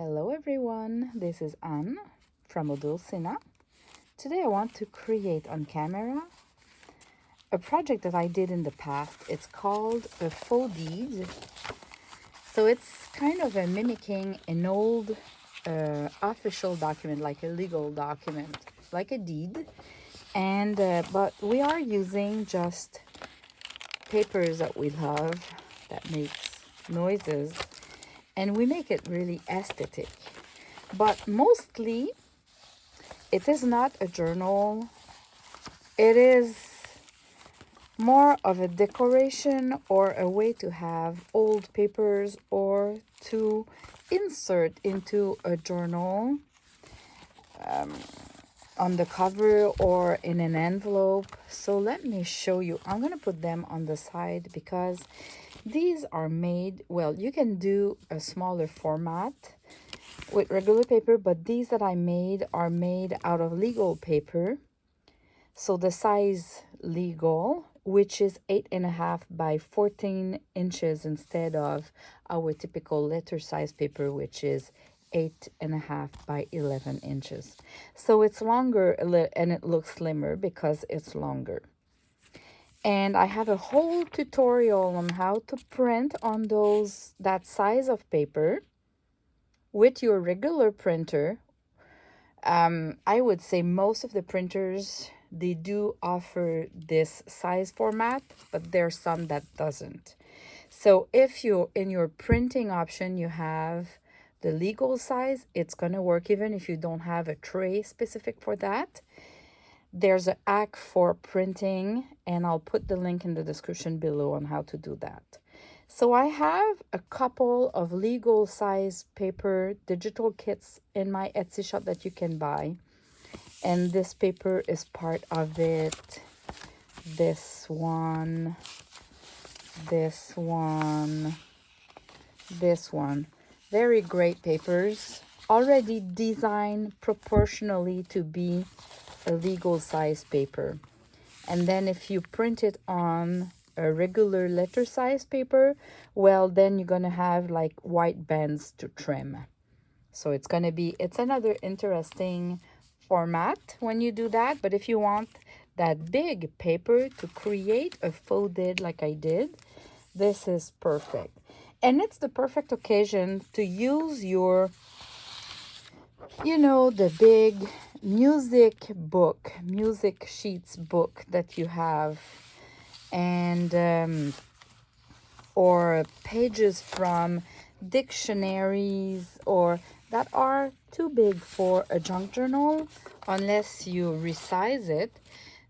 Hello everyone, this is Anne from Odulcina. Today I want to create on camera a project that I did in the past. It's called a faux deed. So it's kind of a mimicking an old official document, like a legal document, like a deed. And but we are using just papers that we love that makes noises, and we make it really aesthetic. But mostly it is not a journal. It is more of a decoration or a way to have old papers or to insert into a journal on the cover or in an envelope. So let me show you. I'm going to put them on the side because these are made, well, you can do a smaller format with regular paper, but these that I made are made out of legal paper. So the size legal, which is 8.5 by 14 inches instead of our typical letter size paper, which is 8.5 by 11 inches. So it's longer and it looks slimmer because it's longer. And I have a whole tutorial on how to print on that size of paper with your regular printer. I would say most of the printers, they do offer this size format, but there's some that doesn't. So if you in your printing option you have the legal size, it's going to work even if you don't have a tray specific for that. There's an app for printing, and I'll put the link in the description below on how to do that. So I have a couple of legal size paper digital kits in my Etsy shop that you can buy. And this paper is part of it. This one, this one, this one. Very great papers, already designed proportionally to be a legal size paper. And then if you print it on a regular letter size paper, well, then you're going to have like white bands to trim. So it's another interesting format when you do that. But if you want that big paper to create a faux deed like I did, this is perfect. And it's the perfect occasion to use your, the big music sheets book that you have, and or pages from dictionaries or that are too big for a junk journal unless you resize it.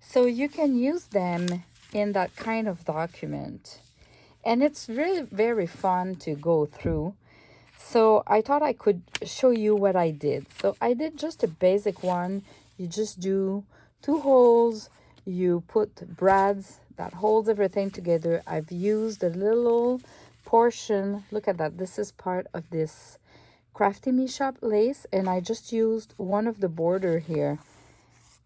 So you can use them in that kind of document. And it's really very fun to go through. So I thought I could show you what I did. So I did just a basic one. You just do 2 holes. You put brads that holds everything together. I've used a little portion. Look at that. This is part of this Crafty Me Shop lace. And I just used one of the border here.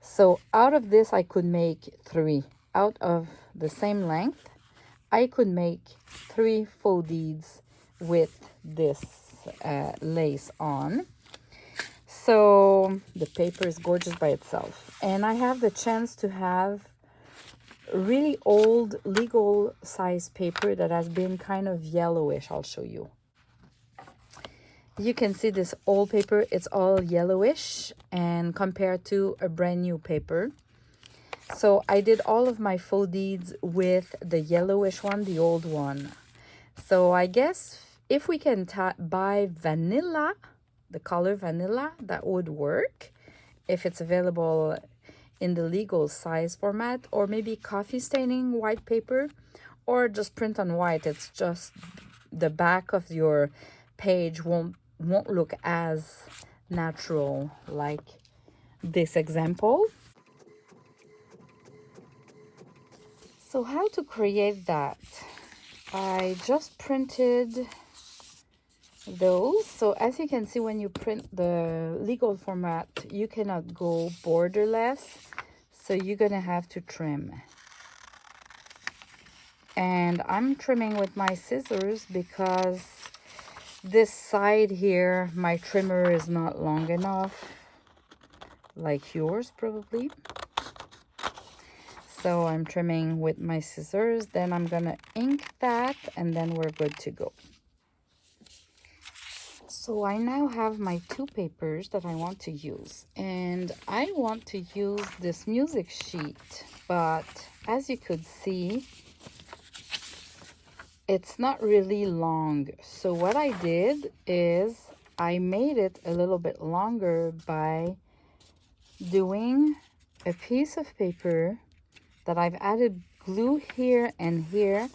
So out of this, I could make 3. Out of the same length, I could make 3 faux deeds with this lace on. So the paper is gorgeous by itself, and I have the chance to have really old legal size paper that has been kind of yellowish. I'll show you. You can see this old paper, it's all yellowish and compared to a brand new paper. So I did all of my faux deeds with the yellowish one, the old one. So I guess if we can buy vanilla, the color vanilla, that would work if it's available in the legal size format, or maybe coffee staining white paper, or just print on white. It's just the back of your page won't look as natural like this example. So how to create that? I just printed those. So as you can see, when you print the legal format, you cannot go borderless. So you're gonna have to trim. And I'm trimming with my scissors because This side here, my trimmer is not long enough, like yours probably. So I'm trimming with my scissors. Then I'm gonna ink that, and then we're good to go. So I now have my two papers that I want to use, and I want to use this music sheet, but as you could see, it's not really long. So what I did is I made it a little bit longer by doing a piece of paper that I've added glue here and here,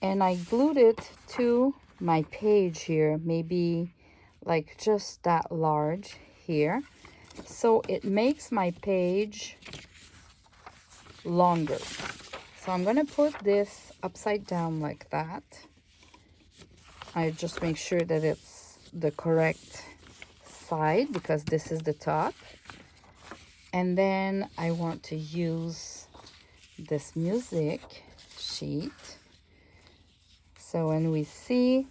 and I glued it to my page here, maybe like just that large here, so it makes my page longer. So I'm gonna put this upside down like that. I just make sure that it's the correct side because this is the top. And then I want to use this music sheet. So when we see,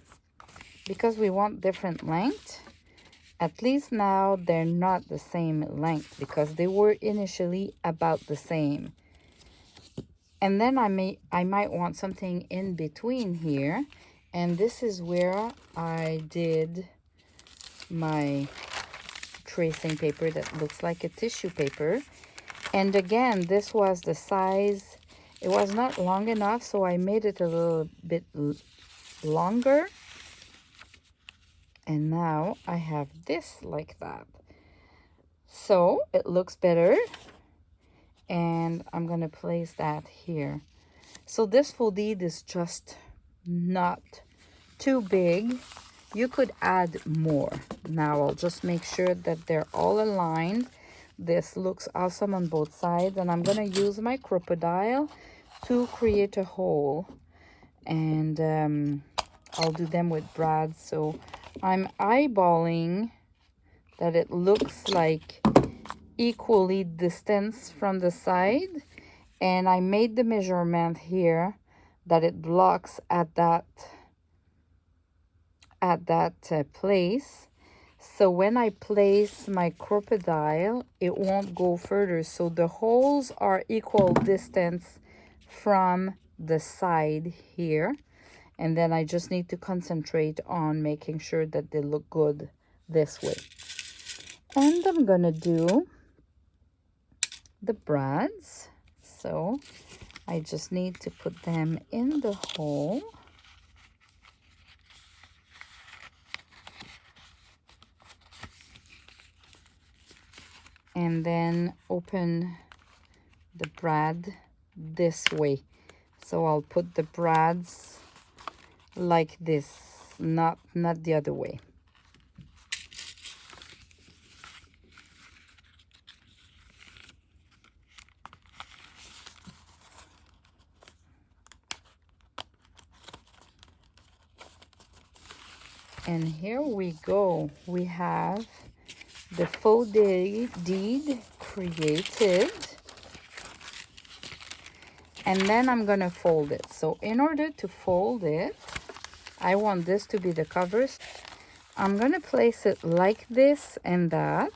because we want different length, at least now they're not the same length because they were initially about the same. And then I might want something in between here, and this is where I did my tracing paper that looks like a tissue paper. And again, this was the size, it was not long enough, so I made it a little bit longer. And now I have this like that. So it looks better. And I'm going to place that here. So this faux deed is just not too big. You could add more. Now I'll just make sure that they're all aligned. This looks awesome on both sides. And I'm going to use my crocodile to create a hole. And I'll do them with brads. So I'm eyeballing that it looks like equally distance from the side, and I made the measurement here that it blocks at that place. So when I place my crocodile, it won't go further. So the holes are equal distance from the side here, and then I just need to concentrate on making sure that they look good this way. And I'm gonna do the brads. So I just need to put them in the hole. And then open the brad this way. So I'll put the brads like this, not the other way. And here we go. We have the faux deed created. And then I'm going to fold it. So in order to fold it, I want this to be the covers. I'm going to place it like this and that.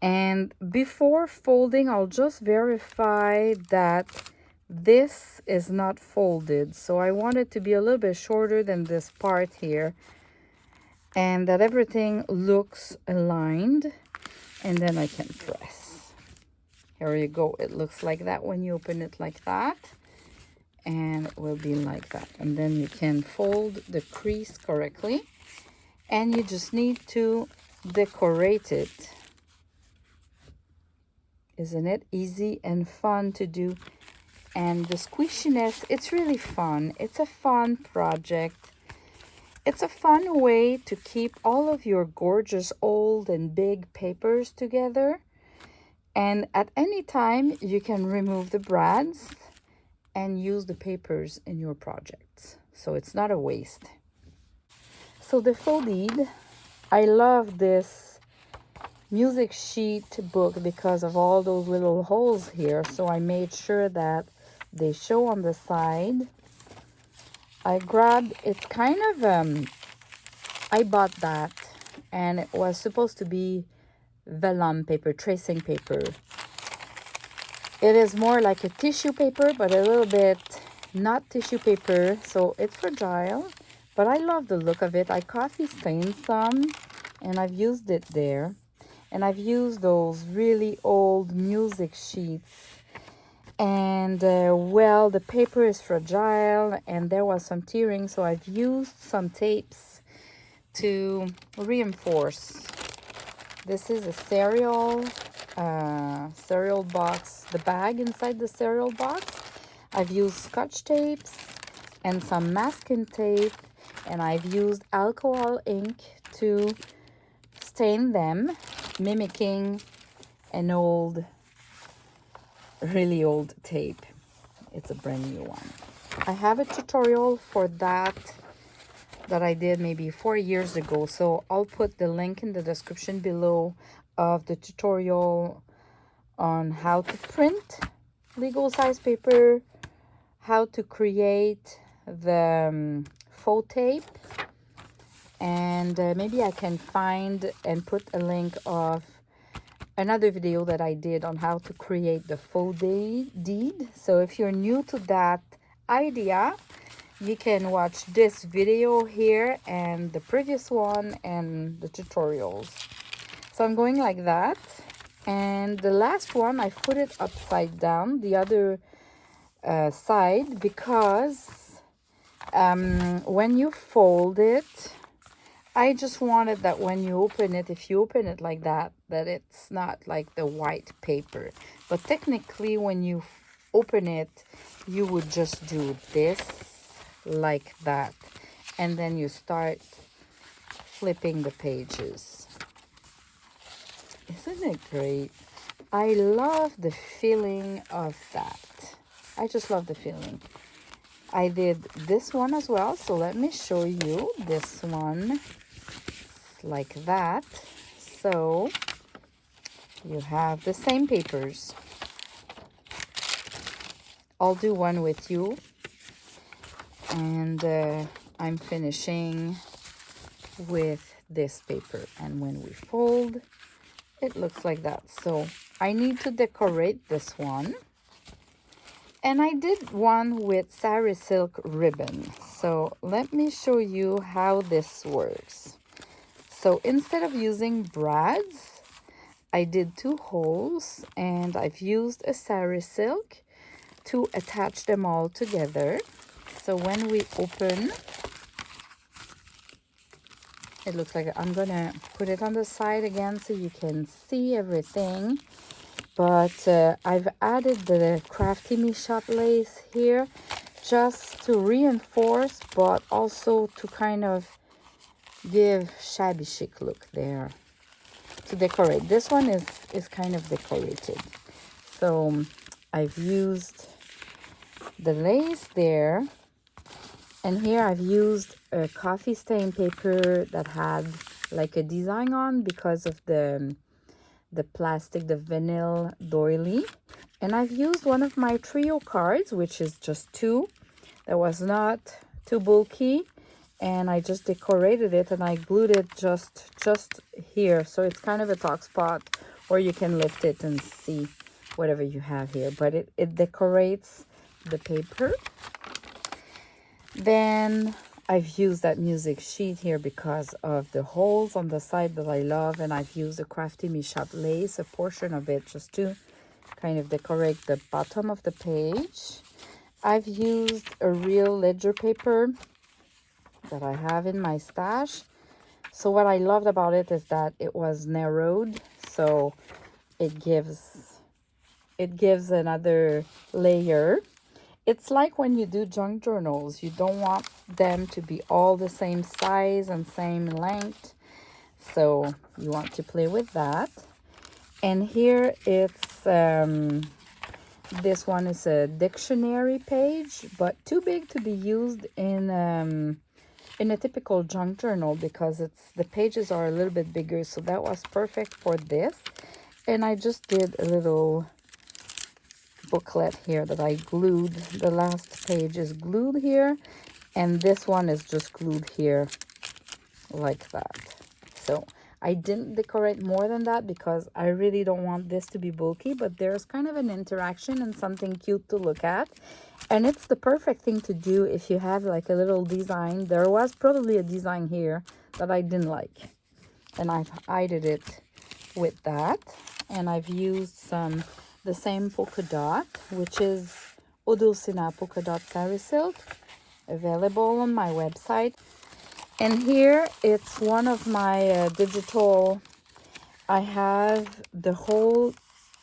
And before folding, I'll just verify that this is not folded. So I want it to be a little bit shorter than this part here, and that everything looks aligned, and then I can press. Here you go. It looks like that when you open it like that, and it will be like that. And then you can fold the crease correctly, and you just need to decorate it. Isn't it easy and fun to do? And the squishiness, it's really fun. It's a fun project. It's a fun way to keep all of your gorgeous old and big papers together. And at any time, you can remove the brads and use the papers in your projects. So it's not a waste. So the faux deed, I love this music sheet book because of all those little holes here. So I made sure that they show on the side. I grabbed, it's kind of I bought that, and it was supposed to be vellum paper, tracing paper. It is more like a tissue paper, but a little bit not tissue paper, so it's fragile. But I love the look of it. I coffee stained some, and I've used it there. And I've used those really old music sheets. And well, the paper is fragile, and there was some tearing, so I've used some tapes to reinforce. This is a cereal box, the bag inside the cereal box. I've used scotch tapes and some masking tape, and I've used alcohol ink to stain them, mimicking an old, really old tape. It's a brand new one. I have a tutorial for that I did maybe 4 years ago, so I'll put the link in the description below of the tutorial on how to print legal size paper, how to create the faux tape, and maybe I can find and put a link of another video that I did on how to create the faux deed. So if you're new to that idea, you can watch this video here and the previous one and the tutorials. So I'm going like that. And the last one, I put it upside down, the other side, because when you fold it, I just wanted that when you open it, if you open it like that, that it's not like the white paper. But technically, when you open it, you would just do this like that, and then you start flipping the pages. Isn't it great? I love the feeling of that. I just love the feeling. I did this one as well, so let me show you this one. It's like that. So you have the same papers. I'll do one with you, and I'm finishing with this paper, and when we fold, it looks like that. So I need to decorate this one, and I did one with sari silk ribbon. So let me show you how this works. So instead of using brads, I did 2 holes, and I've used a sari silk to attach them all together. So when we open, it looks like, I'm gonna put it on the side again so you can see everything. But I've added the Crafty Me Shop lace here just to reinforce, but also to kind of give shabby chic look there, to decorate. This one is kind of decorated. So I've used the lace there, and here I've used a coffee stain paper that had like a design on because of the plastic, the vinyl doily. And I've used one of my trio cards, which is just 2, that was not too bulky, and I just decorated it, and I glued it just here, so it's kind of a talk spot, or you can lift it and see whatever you have here, but it decorates the paper. Then I've used that music sheet here because of the holes on the side that I love, and I've used the Crafty Me Shop lace, a portion of it, just to kind of decorate the bottom of the page. I've used a real ledger paper that I have in my stash. So what I loved about it is that it was narrowed, so it gives another layer. It's like when you do junk journals, you don't want them to be all the same size and same length, so you want to play with that. And here it's this one is a dictionary page, but too big to be used in a typical junk journal because the pages are a little bit bigger, so that was perfect for this. And I just did a little booklet here that I glued. The last page is glued here, and this one is just glued here like that. So I didn't decorate more than that because I really don't want this to be bulky, but there's kind of an interaction and something cute to look at. And it's the perfect thing to do if you have like a little design. There was probably a design here that I didn't like, and I've hided it with that. And I've used the same polka dot, which is Odulcina polka dot sari silk, available on my website. And here it's one of my digital. I have the whole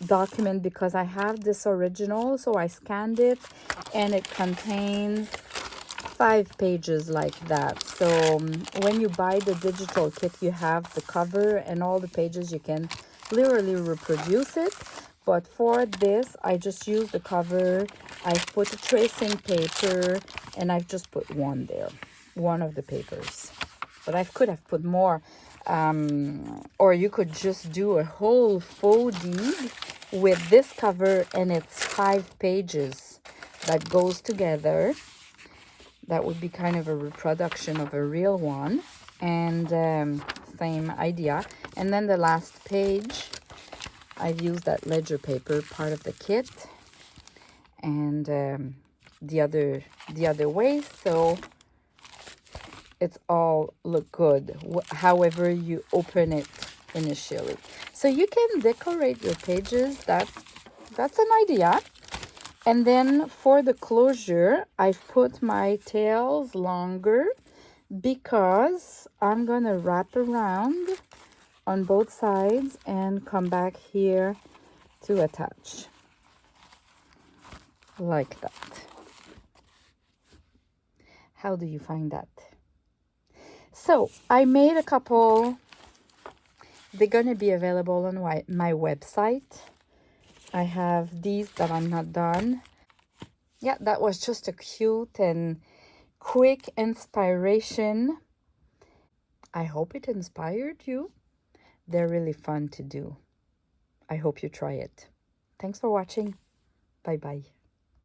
document because I have this original, so I scanned it, and it contains 5 pages like that. So when you buy the digital kit, you have the cover and all the pages. You can literally reproduce it, but for this I just used the cover. I've put a tracing paper, and I've just put one there, one of the papers, but I could have put more. Or you could just do a whole faux deed with this cover, and it's 5 pages that goes together. That would be kind of a reproduction of a real one, and same idea. And then the last page, I've used that ledger paper, part of the kit, and the other way, so it's all look good however you open it initially. So you can decorate your pages. That's an idea. And then for the closure, I've put my tails longer because I'm gonna wrap around on both sides and come back here to attach like that. How do you find that? So I made a couple. They're gonna be available on my website. I have these that I'm not done. Yeah, that was just a cute and quick inspiration. I hope it inspired you. They're really fun to do. I hope you try it. Thanks for watching. Bye-bye.